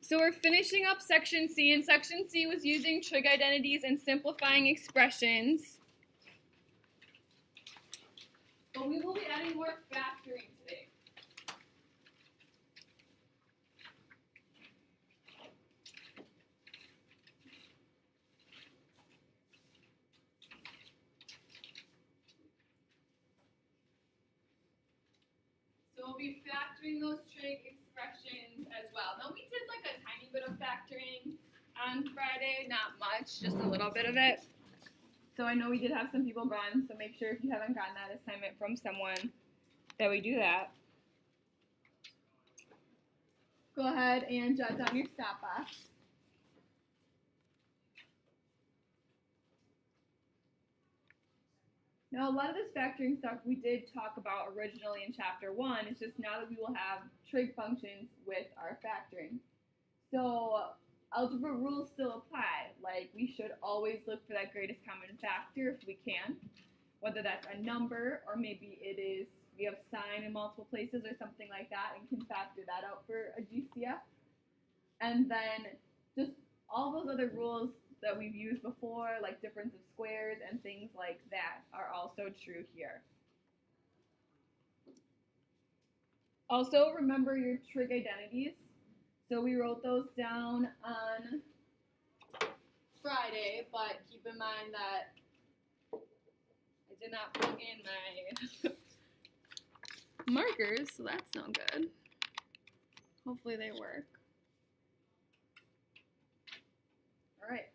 So we're finishing up section C, and section C was using trig identities and simplifying expressions. But we will be adding more factoring today. So we'll be factoring those trig expressions as well. Now we did like a tiny bit of factoring on Friday, not much, just a little bit of it. So I know we did have some people run, so make sure if you haven't gotten that assignment from someone that we do that. Go ahead and jot down your stop box. Now, a lot of this factoring stuff we did talk about originally in chapter 1. It's just now that we will have trig functions with our factoring. So algebra rules still apply. Like, we should always look for that greatest common factor if we can, whether that's a number or maybe it is we have sign in multiple places or something like that and can factor that out for a GCF. And then just all those other rules that we've used before, like difference of squares and things like that, are also true here. Also, remember your trig identities. So we wrote those down on Friday, but keep in mind that I did not plug in my markers, so that's no good. Hopefully they work. All right.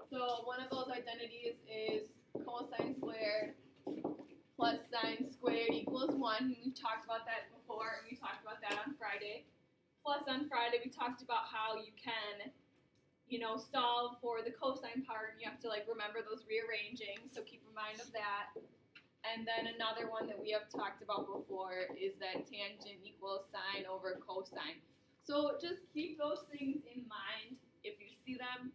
So one of those identities is cosine squared plus sine squared equals 1. We talked about that before, and we talked about that on Friday. Plus on Friday we talked about how you can, solve for the cosine part. You have to remember those rearranging, so keep in mind of that. And then another one that we have talked about before is that tangent equals sine over cosine. So just keep those things in mind. If you see them,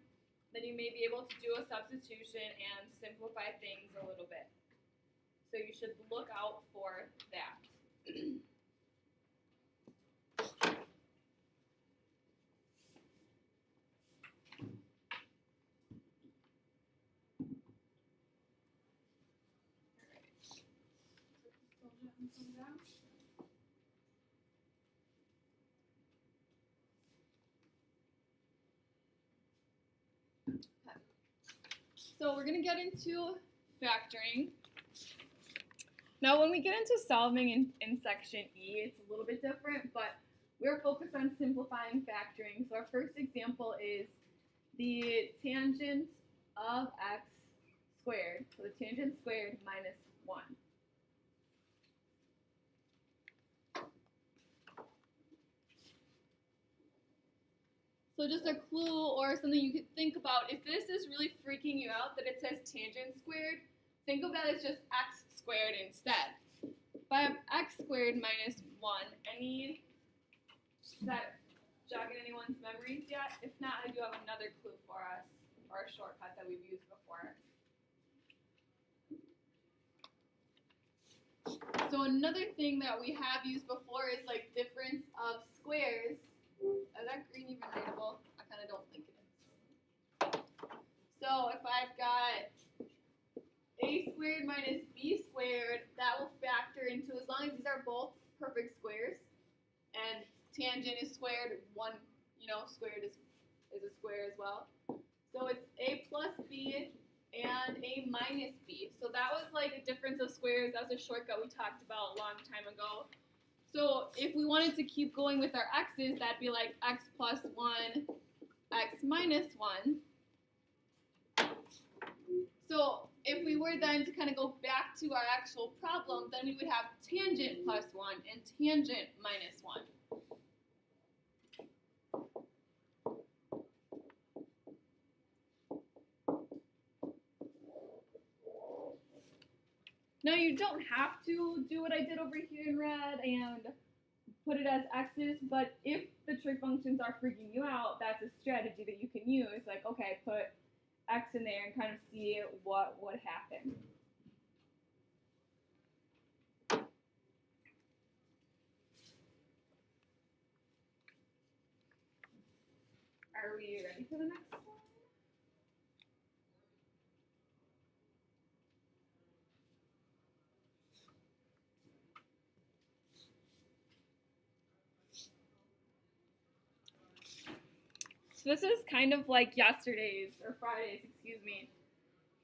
then you may be able to do a substitution and simplify things a little bit. So you should look out for that. So we're going to get into factoring. Now when we get into solving in section E, it's a little bit different, but we're focused on simplifying factoring. So our first example is the tangent of x squared. So the tangent squared minus 1. So just a clue or something you could think about, if this is really freaking you out that it says tangent squared, think of that as just x squared instead. If I have x squared minus 1, is that jogging anyone's memories yet? If not, I do have another clue for us, or a shortcut that we've used before. So another thing that we have used before is difference of squares. Is that green even readable? I kind of don't think it is. So if I've got a squared minus b squared, that will factor into, as long as these are both perfect squares, and tangent is squared, one, squared is a square as well. So it's a plus b and a minus b. So that was a difference of squares. That was a shortcut we talked about a long time ago. So if we wanted to keep going with our x's, that'd be like x plus 1, x minus 1. So if we were then to kind of go back to our actual problem, then we would have tangent plus 1 and tangent minus 1. Now you don't have to do what I did over here in red and put it as x's, but if the trig functions are freaking you out, that's a strategy that you can use. Okay, put x in there and kind of see what would happen. Are we ready for the next one? So this is kind of like yesterday's, or Friday's, excuse me,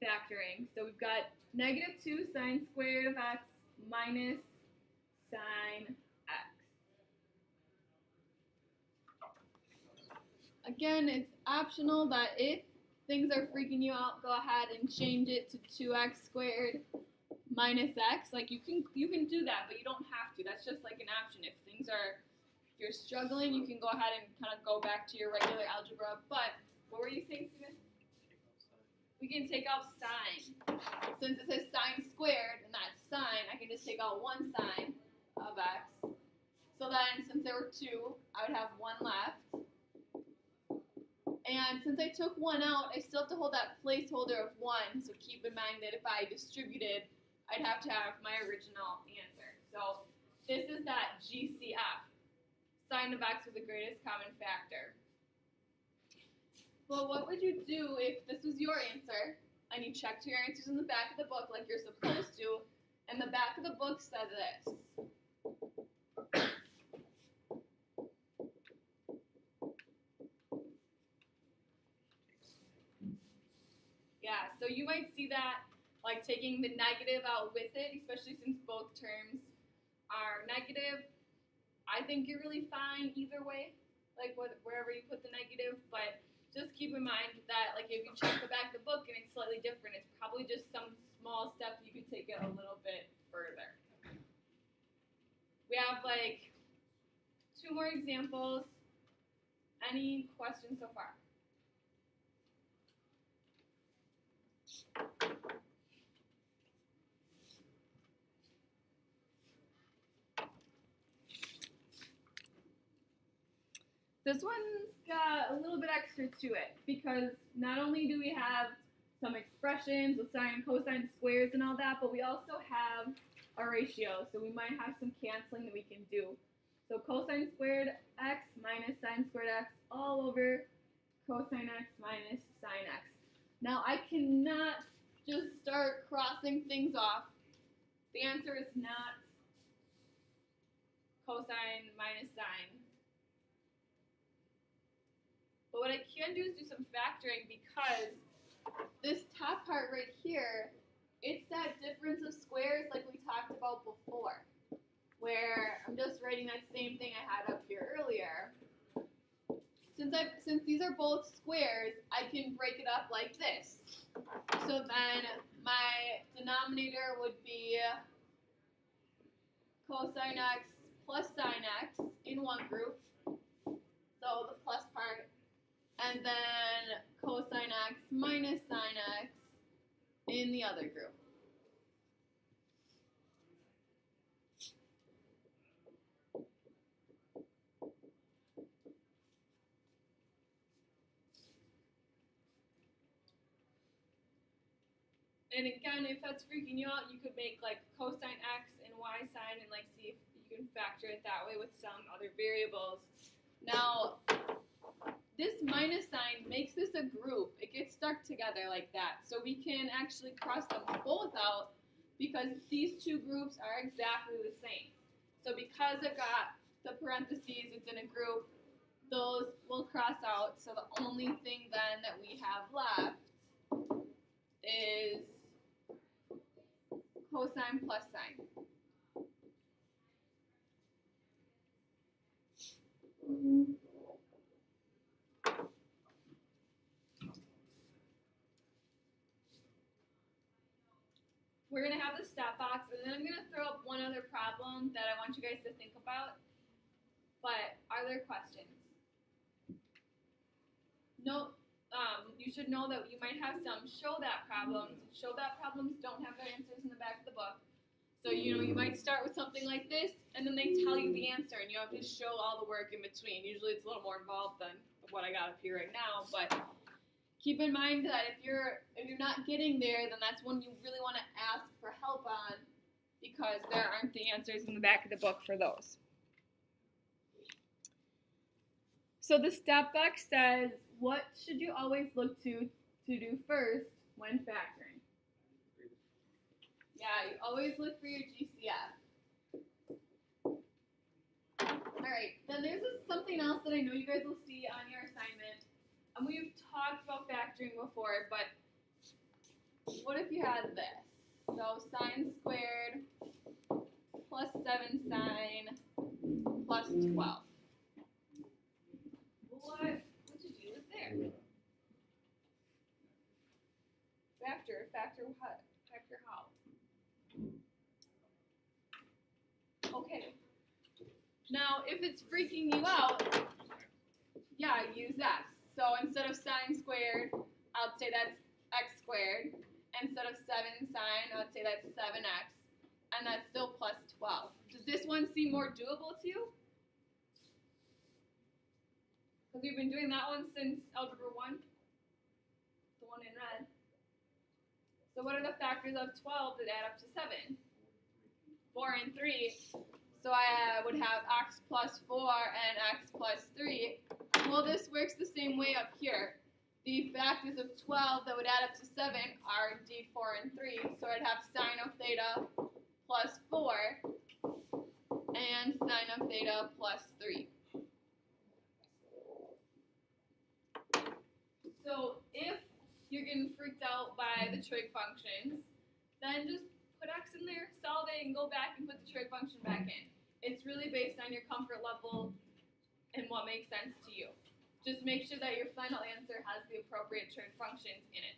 factoring. So we've got negative 2 sine squared of x minus sine x. Again, it's optional that if things are freaking you out, go ahead and change it to 2x squared minus x. Like you can do that, but you don't have to. That's just like an option. If you're struggling, you can go ahead and kind of go back to your regular algebra. But what were you saying, Steven? We can take out sine. Since it says sine squared and that's sine, I can just take out one sine of x. So then, since there were 2, I would have 1 left. And since I took 1 out, I still have to hold that placeholder of 1. So keep in mind that if I distributed, I'd have to have my original answer. So this is that GCF. Sine of x was the greatest common factor. Well, what would you do if this was your answer, and you checked your answers in the back of the book like you're supposed to, and the back of the book said this? Yeah, so you might see that, like taking the negative out with it, especially since both terms are negative. I think you're really fine either way, like wherever you put the negative, but just keep in mind that like if you check the back of the book and it's slightly different, it's probably just some small step you could take it a little bit further. We have like 2 more examples. Any questions so far? This one's got a little bit extra to it because not only do we have some expressions with sine and cosine squares and all that, but we also have a ratio. So we might have some canceling that we can do. So cosine squared x minus sine squared x all over cosine x minus sine x. Now I cannot just start crossing things off. The answer is not cosine minus sine. But what I can do is do some factoring because this top part right here, it's that difference of squares like we talked about before, where I'm just writing that same thing I had up here earlier. Since these are both squares, I can break it up like this. So then my denominator would be cosine x plus sine x in one group, so the plus part, and then cosine x minus sine x in the other group. And again, if that's freaking you out, you could make like cosine x and y sine and like see if you can factor it that way with some other variables. Now, this minus sign makes this a group. It gets stuck together like that. So we can actually cross them both out because these two groups are exactly the same. So because I've got the parentheses, it's in a group, those will cross out. So the only thing then that we have left is cosine plus sine. We're going to have the stop box, and then I'm going to throw up one other problem that I want you guys to think about. But are there questions? No. You should know that you might have some show that problems. Show that problems don't have their answers in the back of the book. So, you might start with something like this, and then they tell you the answer, and you have to show all the work in between. Usually it's a little more involved than what I got up here right now, but keep in mind that if you're not getting there, then that's when you really want to ask for help on, because there aren't the answers in the back of the book for those. So the step back says, what should you always look to do first when factoring? Yeah, you always look for your GCF. Alright, then there's something else that I know you guys will see on your assignment. And we've talked about factoring before, but what if you had this? So sine squared plus 7 sine plus 12. What would you do with there? Factor what? Factor how? Okay. Now, if it's freaking you out, yeah, use x. So instead of sine squared, I'll say that's x squared. Instead of 7 sine, I would say that's 7x. And that's still plus 12. Does this one seem more doable to you? Because we've been doing that one since Algebra 1. The one in red. So what are the factors of 12 that add up to 7? 4 and 3. So I would have x plus 4 and x plus 3. Well, this works the same way up here. The factors of 12 that would add up to 7 are indeed 4 and 3. So I'd have sine of theta plus 4 and sine of theta plus 3. So if you're getting freaked out by the trig functions, then just put x in there, solve it, and go back and put the trig function back in. It's really based on your comfort level and what makes sense to you. Just make sure that your final answer has the appropriate trig functions in it.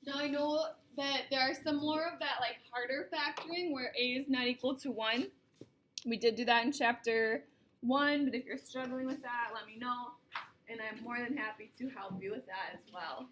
Now I know that there are some more of that like harder factoring where a is not equal to 1. We did do that in chapter 1, but if you're struggling with that, let me know, and I'm more than happy to help you with that as well.